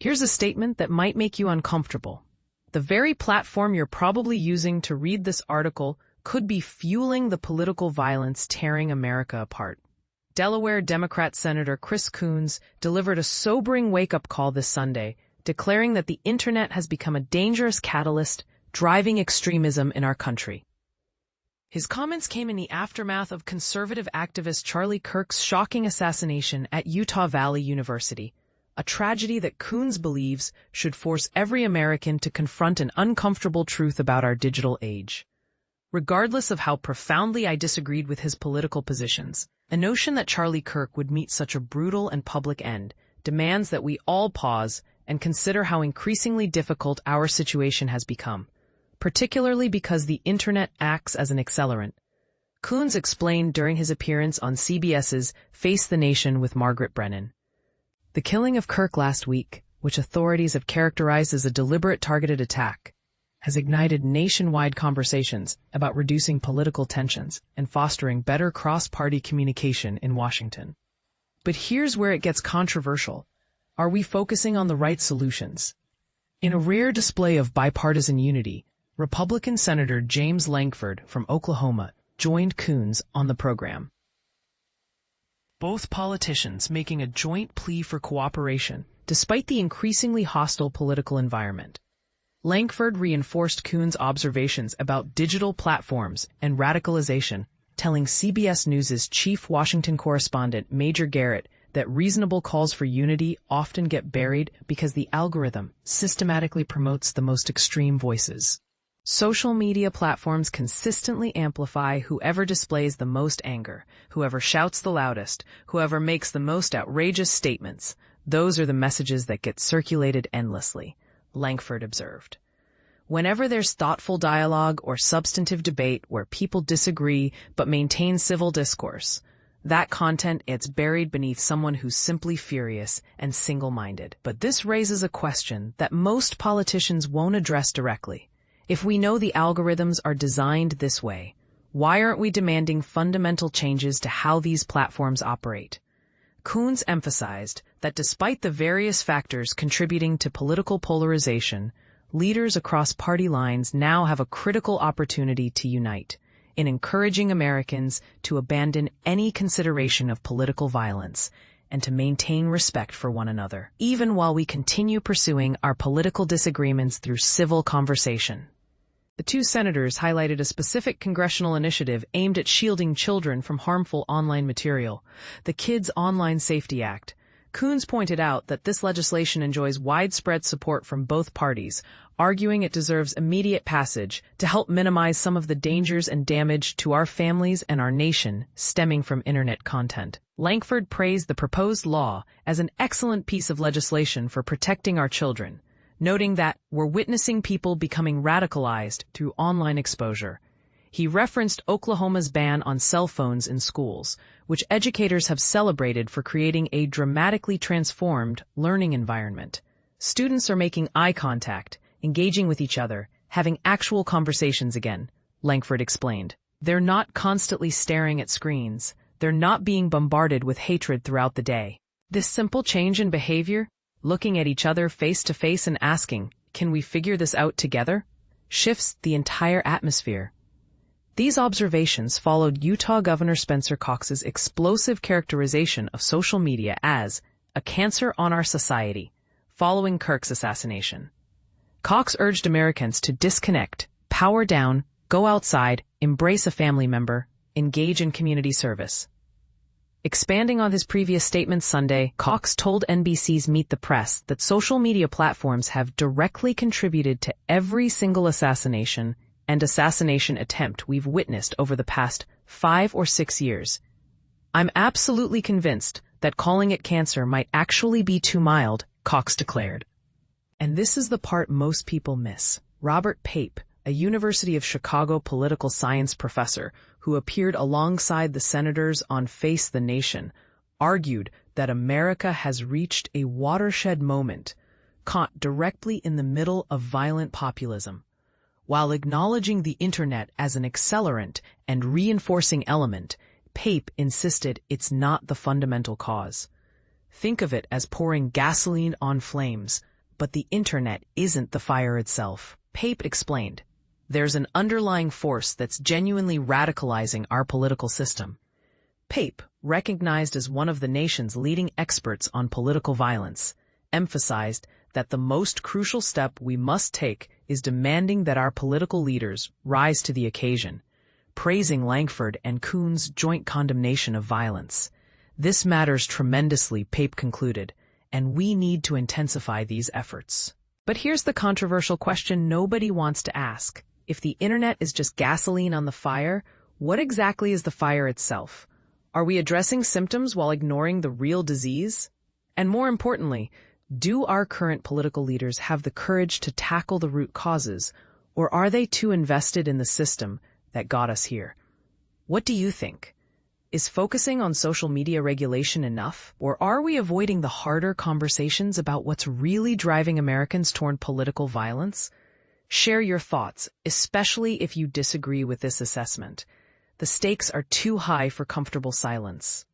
Here's a statement that might make you uncomfortable. The very platform you're probably using to read this article could be fueling the political violence tearing America apart. Delaware Democrat Senator Chris Coons delivered a sobering wake-up call this Sunday, declaring that the internet has become a dangerous catalyst driving extremism in our country. His comments came in the aftermath of conservative activist Charlie Kirk's shocking assassination at Utah Valley University, a tragedy that Coons believes should force every American to confront an uncomfortable truth about our digital age. Regardless of how profoundly I disagreed with his political positions, a notion that Charlie Kirk would meet such a brutal and public end demands that we all pause and consider how increasingly difficult our situation has become, particularly because the internet acts as an accelerant. Coons explained during his appearance on CBS's Face the Nation with Margaret Brennan. The killing of Kirk last week, which authorities have characterized as a deliberate targeted attack, has ignited nationwide conversations about reducing political tensions and fostering better cross-party communication in Washington. But here's where it gets controversial. Are we focusing on the right solutions? In a rare display of bipartisan unity, Republican Senator James Lankford from Oklahoma joined Coons on the program. Both politicians making a joint plea for cooperation, despite the increasingly hostile political environment. Lankford reinforced Coons' observations about digital platforms and radicalization, telling CBS News' chief Washington correspondent Major Garrett that reasonable calls for unity often get buried because the algorithm systematically promotes the most extreme voices. Social media platforms consistently amplify whoever displays the most anger, whoever shouts the loudest, whoever makes the most outrageous statements. Those are the messages that get circulated endlessly, Lankford observed. Whenever there's thoughtful dialogue or substantive debate where people disagree but maintain civil discourse, that content gets buried beneath someone who's simply furious and single-minded. But this raises a question that most politicians won't address directly. If we know the algorithms are designed this way, why aren't we demanding fundamental changes to how these platforms operate? Coons emphasized that despite the various factors contributing to political polarization, leaders across party lines now have a critical opportunity to unite in encouraging Americans to abandon any consideration of political violence and to maintain respect for one another, even while we continue pursuing our political disagreements through civil conversation. The two senators highlighted a specific congressional initiative aimed at shielding children from harmful online material, the Kids Online Safety Act. Coons pointed out that this legislation enjoys widespread support from both parties, arguing it deserves immediate passage to help minimize some of the dangers and damage to our families and our nation stemming from internet content. Lankford praised the proposed law as an excellent piece of legislation for protecting our children, noting that we're witnessing people becoming radicalized through online exposure. He referenced Oklahoma's ban on cell phones in schools, which educators have celebrated for creating a dramatically transformed learning environment. Students are making eye contact, engaging with each other, having actual conversations again, Lankford explained. They're not constantly staring at screens. They're not being bombarded with hatred throughout the day. This simple change in behavior, looking at each other face to face and asking, "Can we figure this out together?" shifts the entire atmosphere. These observations followed Utah Governor Spencer Cox's explosive characterization of social media as a cancer on our society, following Kirk's assassination. Cox urged Americans to disconnect, power down, go outside, embrace a family member, engage in community service. Expanding on his previous statements Sunday, Cox told NBC's Meet the Press that social media platforms have directly contributed to every single assassination and assassination attempt we've witnessed over the past 5 or 6 years. "I'm absolutely convinced that calling it cancer might actually be too mild," Cox declared. And this is the part most people miss. Robert Pape, a University of Chicago political science professor who appeared alongside the senators on Face the Nation, argued that America has reached a watershed moment, caught directly in the middle of violent populism. While acknowledging the internet as an accelerant and reinforcing element, Pape insisted it's not the fundamental cause. Think of it as pouring gasoline on flames, But the internet isn't the fire itself. Pape explained. There's an underlying force that's genuinely radicalizing our political system. Pape, recognized as one of the nation's leading experts on political violence, emphasized that the most crucial step we must take is demanding that our political leaders rise to the occasion, praising Langford and Coons' joint condemnation of violence. This matters tremendously, Pape concluded, and we need to intensify these efforts. But here's the controversial question nobody wants to ask. If the internet is just gasoline on the fire, what exactly is the fire itself? Are we addressing symptoms while ignoring the real disease? And more importantly, do our current political leaders have the courage to tackle the root causes, or are they too invested in the system that got us here? What do you think? Is focusing on social media regulation enough, or are we avoiding the harder conversations about what's really driving Americans toward political violence? Share your thoughts, especially if you disagree with this assessment. The stakes are too high for comfortable silence.